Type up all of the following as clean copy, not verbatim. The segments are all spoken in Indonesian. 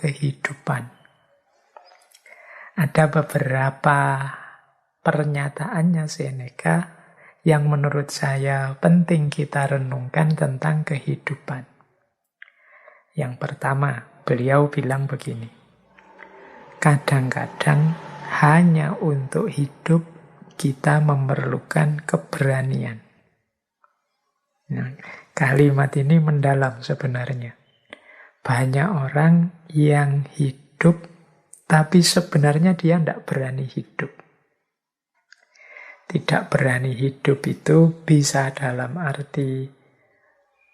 kehidupan. Ada beberapa pernyataannya Seneca yang menurut saya penting kita renungkan tentang kehidupan. Yang pertama, beliau bilang begini, kadang-kadang hanya untuk hidup kita memerlukan keberanian. Nah, kalimat ini mendalam sebenarnya. Banyak orang yang hidup, tapi sebenarnya dia tidak berani hidup. Tidak berani hidup itu bisa dalam arti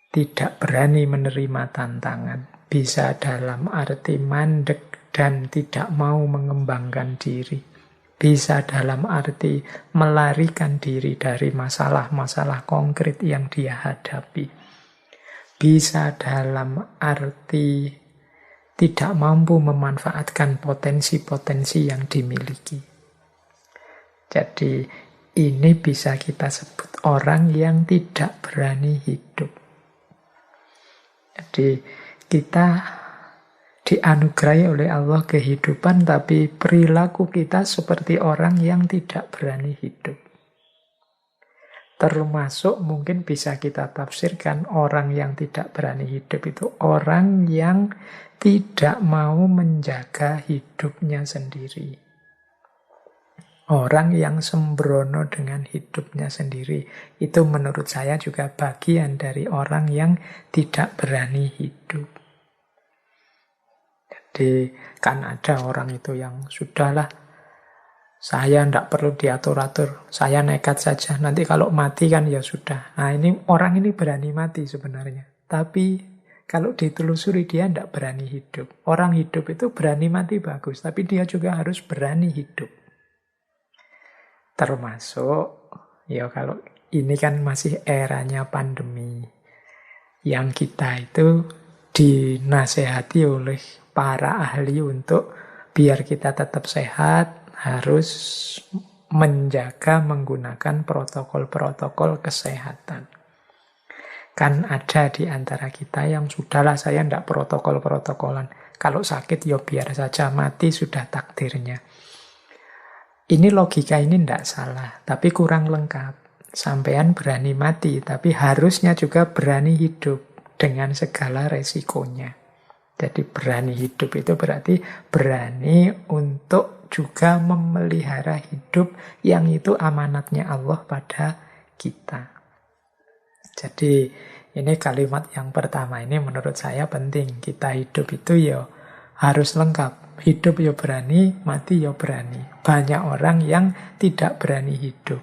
tidak berani menerima tantangan. Bisa dalam arti mandek dan tidak mau mengembangkan diri. Bisa dalam arti melarikan diri dari masalah-masalah konkret yang dia hadapi. Bisa dalam arti tidak mampu memanfaatkan potensi-potensi yang dimiliki. Jadi ini bisa kita sebut orang yang tidak berani hidup. Jadi kita dianugerahi oleh Allah kehidupan, tapi perilaku kita seperti orang yang tidak berani hidup. Termasuk mungkin bisa kita tafsirkan orang yang tidak berani hidup itu orang yang tidak mau menjaga hidupnya sendiri. Orang yang sembrono dengan hidupnya sendiri. Itu menurut saya juga bagian dari orang yang tidak berani hidup. Jadi kan ada orang itu yang sudahlah, saya tidak perlu diatur-atur, saya nekat saja. Nanti kalau mati kan ya sudah. Nah ini orang ini berani mati sebenarnya. Tapi kalau ditelusuri dia tidak berani hidup. Orang hidup itu berani mati bagus, tapi dia juga harus berani hidup. Termasuk, ya kalau ini kan masih eranya pandemi, yang kita itu dinasehati oleh para ahli untuk biar kita tetap sehat, harus menjaga menggunakan protokol-protokol kesehatan. Kan ada di antara kita yang sudahlah saya tidak protokol-protokolan. Kalau sakit ya biar saja, mati sudah takdirnya. Ini logika ini tidak salah, tapi kurang lengkap. Sampean berani mati, tapi harusnya juga berani hidup dengan segala resikonya. Jadi berani hidup itu berarti berani untuk juga memelihara hidup yang itu amanatnya Allah pada kita. Jadi ini kalimat yang pertama ini menurut saya penting. Kita hidup itu ya harus lengkap. Hidup ya berani, mati ya berani. Banyak orang yang tidak berani hidup.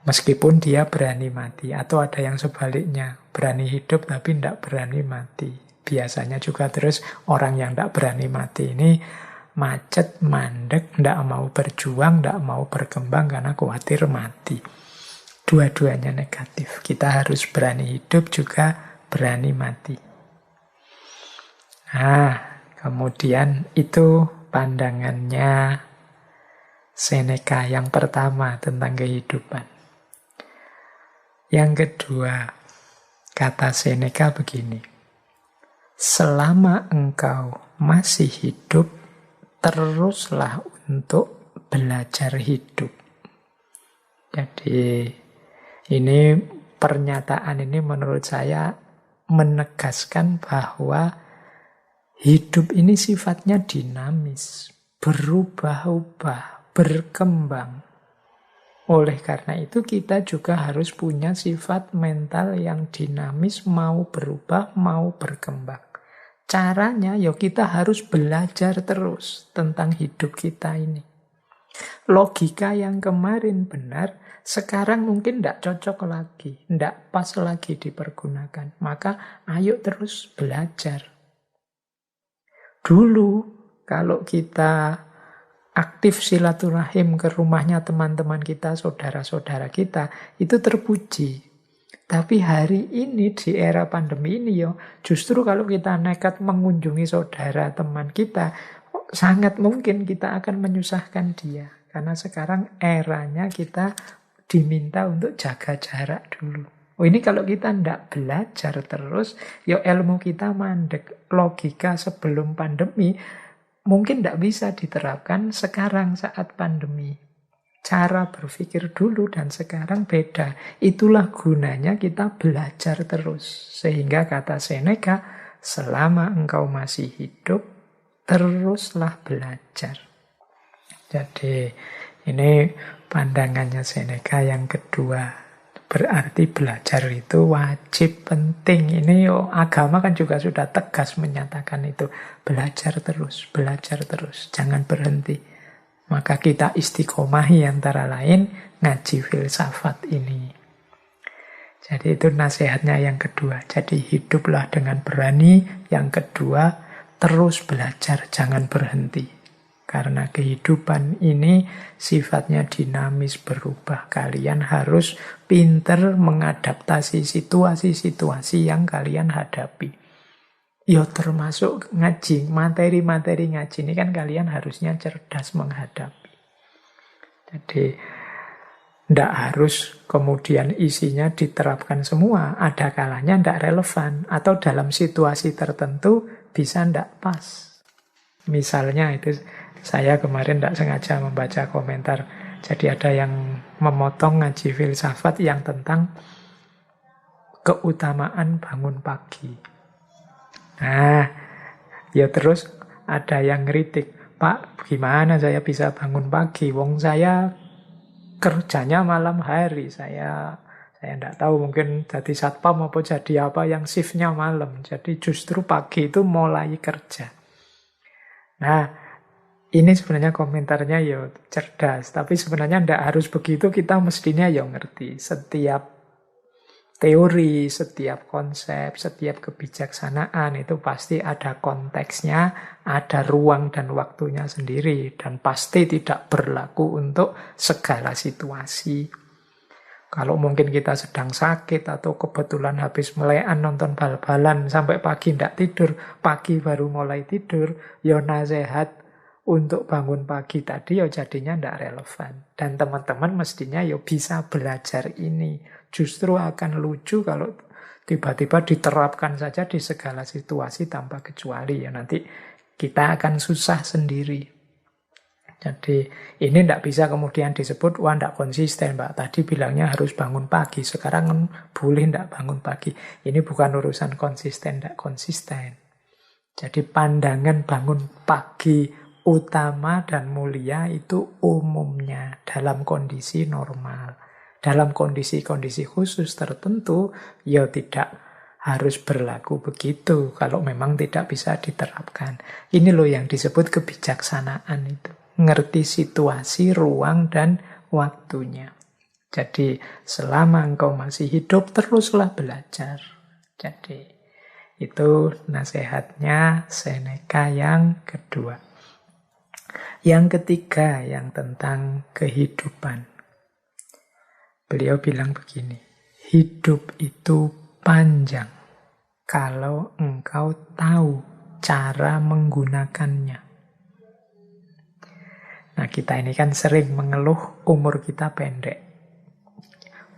Meskipun dia berani mati. Atau ada yang sebaliknya. Berani hidup tapi tidak berani mati. Biasanya juga terus orang yang tidak berani mati ini macet, mandek, tidak mau berjuang, tidak mau berkembang karena khawatir mati. Dua-duanya negatif. Kita harus berani hidup juga berani mati. Nah, kemudian itu pandangannya Seneca yang pertama tentang kehidupan. Yang kedua, kata Seneca begini, selama engkau masih hidup, teruslah untuk belajar hidup. Jadi ini pernyataan ini menurut saya menegaskan bahwa hidup ini sifatnya dinamis, berubah-ubah, berkembang. Oleh karena itu kita juga harus punya sifat mental yang dinamis, mau berubah, mau berkembang. Caranya ya kita harus belajar terus tentang hidup kita ini. Logika yang kemarin benar, sekarang mungkin tidak cocok lagi, tidak pas lagi dipergunakan. Maka ayo terus belajar. Dulu kalau kita aktif silaturahim ke rumahnya teman-teman kita, saudara-saudara kita, itu terpuji. Tapi hari ini di era pandemi ini justru kalau kita nekat mengunjungi saudara teman kita, sangat mungkin kita akan menyusahkan dia. Karena sekarang eranya kita diminta untuk jaga jarak dulu. Oh ini kalau kita tidak belajar terus, ya ilmu kita mandek. Logika sebelum pandemi mungkin tidak bisa diterapkan sekarang saat pandemi. Cara berpikir dulu dan sekarang beda. Itulah gunanya kita belajar terus. Sehingga kata Seneca, selama engkau masih hidup, teruslah belajar. Jadi ini pandangannya Seneca yang kedua. Berarti belajar itu wajib, penting. Ini agama kan juga sudah tegas menyatakan itu. Belajar terus, jangan berhenti. Maka kita istiqomahi antara lain ngaji filsafat ini. Jadi itu nasihatnya yang kedua. Jadi hiduplah dengan berani. Yang kedua, terus belajar, jangan berhenti. Karena kehidupan ini sifatnya dinamis, berubah. Kalian harus pinter mengadaptasi situasi-situasi yang kalian hadapi. Ya termasuk ngaji, materi-materi ngaji ini kan kalian harusnya cerdas menghadapi. Jadi tidak harus kemudian isinya diterapkan semua. Ada kalanya tidak relevan. Atau dalam situasi tertentu bisa tidak pas. Misalnya itu saya kemarin tidak sengaja membaca komentar. Jadi ada yang memotong ngaji filsafat yang tentang keutamaan bangun pagi. Nah, ya terus ada yang ngeritik, Pak, gimana saya bisa bangun pagi? Wong saya kerjanya malam hari. Saya tidak tahu, mungkin jadi satpam apa jadi apa yang shiftnya malam. Jadi justru pagi itu mulai kerja. Nah, ini sebenarnya komentarnya ya cerdas. Tapi sebenarnya tidak harus begitu, kita mestinya ya ngerti. Setiap teori, setiap konsep, setiap kebijaksanaan itu pasti ada konteksnya, ada ruang dan waktunya sendiri. Dan pasti tidak berlaku untuk segala situasi. Kalau mungkin kita sedang sakit atau kebetulan habis melekan nonton bal-balan sampai pagi tidak tidur, pagi baru mulai tidur, ya nasihat untuk bangun pagi tadi ya jadinya tidak relevan. Dan teman-teman mestinya ya bisa belajar ini. Justru akan lucu kalau tiba-tiba diterapkan saja di segala situasi tanpa kecuali. Ya nanti kita akan susah sendiri. Jadi ini tidak bisa kemudian disebut, wah tidak konsisten Mbak. Tadi bilangnya harus bangun pagi, sekarang boleh tidak bangun pagi. Ini bukan urusan konsisten, tidak konsisten. Jadi pandangan bangun pagi utama dan mulia itu umumnya dalam kondisi normal. Dalam kondisi-kondisi khusus tertentu, ya tidak harus berlaku begitu kalau memang tidak bisa diterapkan. Ini loh yang disebut kebijaksanaan itu. Ngerti situasi, ruang, dan waktunya. Jadi selama engkau masih hidup, teruslah belajar. Jadi itu nasihatnya Seneca yang kedua. Yang ketiga, yang tentang kehidupan. Beliau bilang begini, hidup itu panjang kalau engkau tahu cara menggunakannya. Nah, kita ini kan sering mengeluh umur kita pendek.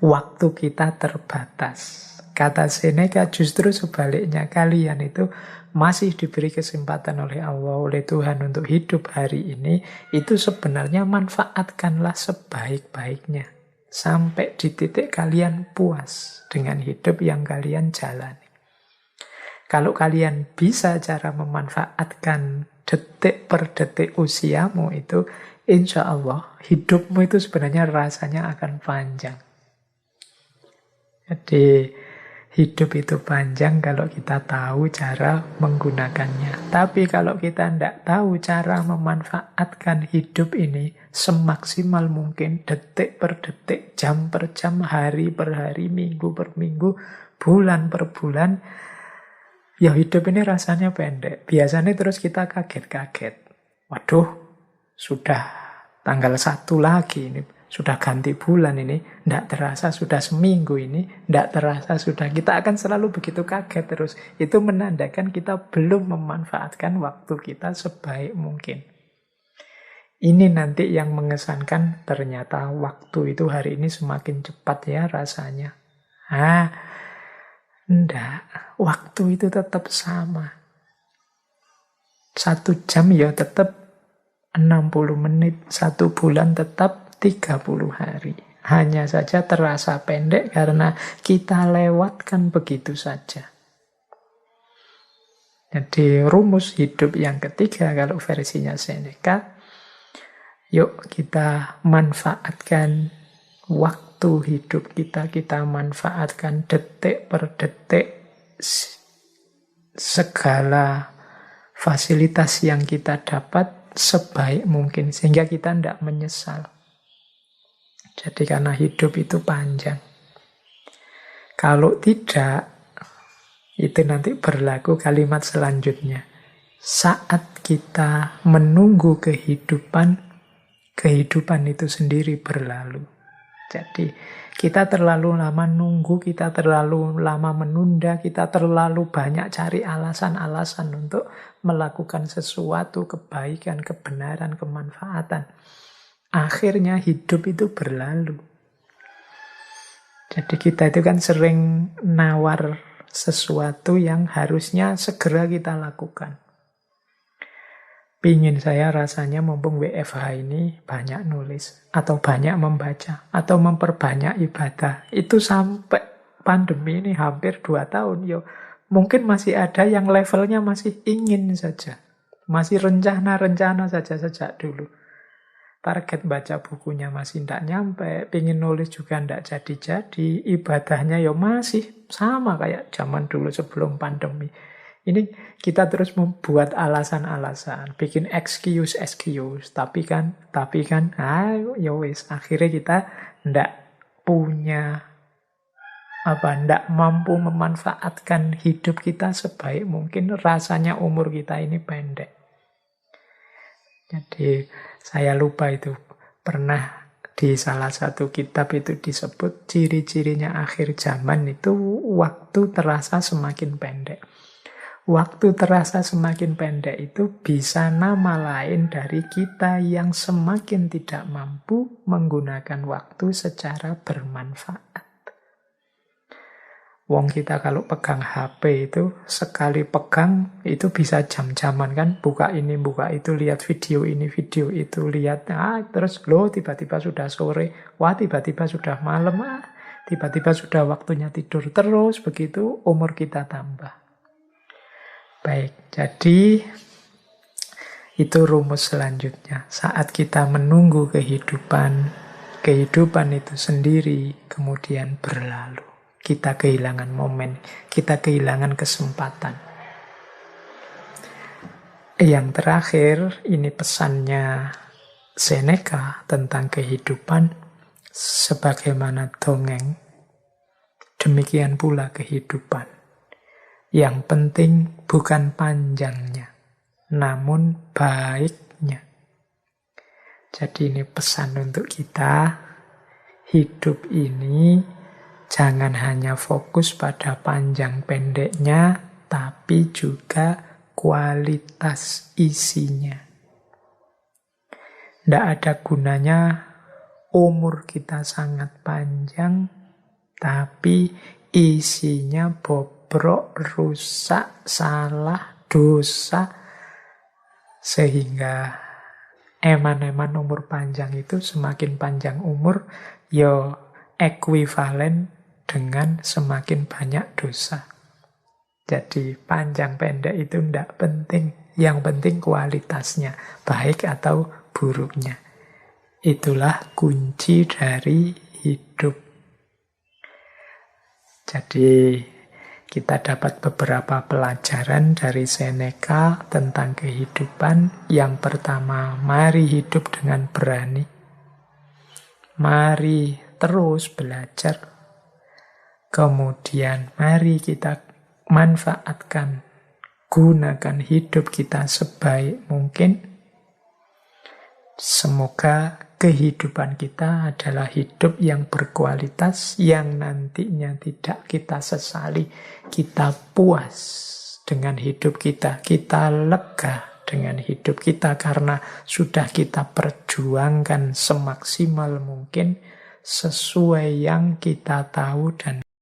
Waktu kita terbatas. Kata Seneca justru sebaliknya, kalian itu masih diberi kesempatan oleh Allah, oleh Tuhan untuk hidup hari ini. Itu sebenarnya manfaatkanlah sebaik-baiknya. Sampai di titik kalian puas dengan hidup yang kalian jalani. Kalau kalian bisa cara memanfaatkan detik per detik usiamu itu, insya Allah hidupmu itu sebenarnya rasanya akan panjang. Jadi hidup itu panjang kalau kita tahu cara menggunakannya. Tapi kalau kita tidak tahu cara memanfaatkan hidup ini semaksimal mungkin, detik per detik, jam per jam, hari per hari, minggu per minggu, bulan per bulan, ya hidup ini rasanya pendek. Biasanya terus kita kaget-kaget. Waduh, sudah tanggal 1 lagi ini. Sudah ganti bulan ini. Tidak terasa sudah seminggu ini. Tidak terasa sudah. Kita akan selalu begitu kaget terus. Itu menandakan kita belum memanfaatkan waktu kita sebaik mungkin. Ini nanti yang mengesankan ternyata waktu itu hari ini semakin cepat ya rasanya. Ah, enggak. Waktu itu tetap sama. 1 jam ya tetap 60 menit. 1 bulan tetap 30 hari. Hanya saja terasa pendek karena kita lewatkan begitu saja. Jadi rumus hidup yang ketiga kalau versinya Seneca, yuk kita manfaatkan waktu hidup kita, kita manfaatkan detik per detik segala fasilitas yang kita dapat sebaik mungkin sehingga kita tidak menyesal. Jadi karena hidup itu panjang. Kalau tidak, itu nanti berlaku kalimat selanjutnya. Saat kita menunggu kehidupan, kehidupan itu sendiri berlalu. Jadi kita terlalu lama nunggu, kita terlalu lama menunda, kita terlalu banyak cari alasan-alasan untuk melakukan sesuatu, kebaikan, kebenaran, kemanfaatan. Akhirnya hidup itu berlalu. Jadi kita itu kan sering nawar sesuatu yang harusnya segera kita lakukan. Pingin saya rasanya mumpung WFH ini banyak nulis, atau banyak membaca, atau memperbanyak ibadah. Itu sampai pandemi ini hampir 2 tahun. Yo, mungkin masih ada yang levelnya masih ingin saja. Masih rencana-rencana saja sejak dulu. Target baca bukunya masih tidak nyampe, pingin nulis juga tidak jadi-jadi, ibadahnya ya masih sama kayak zaman dulu sebelum pandemi. Ini kita terus membuat alasan-alasan, bikin excuse, tapi kan, ya wis, akhirnya kita tidak punya tidak mampu memanfaatkan hidup kita sebaik mungkin, rasanya umur kita ini pendek. Jadi saya lupa itu pernah di salah satu kitab itu disebut ciri-cirinya akhir zaman itu waktu terasa semakin pendek. Waktu terasa semakin pendek itu bisa nama lain dari kita yang semakin tidak mampu menggunakan waktu secara bermanfaat. Wong kita kalau pegang HP itu, sekali pegang itu bisa jam-jaman kan, buka ini, buka itu, lihat video ini, video itu, lihat, terus tiba-tiba sudah sore, tiba-tiba sudah malam, tiba-tiba sudah waktunya tidur, terus begitu umur kita tambah. Baik, jadi itu rumus selanjutnya. Saat kita menunggu kehidupan, kehidupan itu sendiri kemudian berlalu. Kita kehilangan momen, kita kehilangan kesempatan. Yang terakhir, ini pesannya Seneca tentang kehidupan. Sebagaimana dongeng, demikian pula kehidupan. Yang penting bukan panjangnya, namun baiknya. Jadi ini pesan untuk kita, hidup ini jangan hanya fokus pada panjang pendeknya, tapi juga kualitas isinya. Tidak ada gunanya umur kita sangat panjang, tapi isinya bobrok, rusak, salah, dosa, sehingga eman-eman umur panjang itu semakin panjang umur, ya ekuivalen dengan semakin banyak dosa. Jadi panjang pendek itu tidak penting. Yang penting kualitasnya, baik atau buruknya. Itulah kunci dari hidup. Jadi kita dapat beberapa pelajaran dari Seneca tentang kehidupan. Yang pertama, mari hidup dengan berani. Mari terus belajar. Kemudian mari kita manfaatkan, gunakan hidup kita sebaik mungkin. Semoga kehidupan kita adalah hidup yang berkualitas, yang nantinya tidak kita sesali. Kita puas dengan hidup kita, kita lega dengan hidup kita karena sudah kita perjuangkan semaksimal mungkin sesuai yang kita tahu dan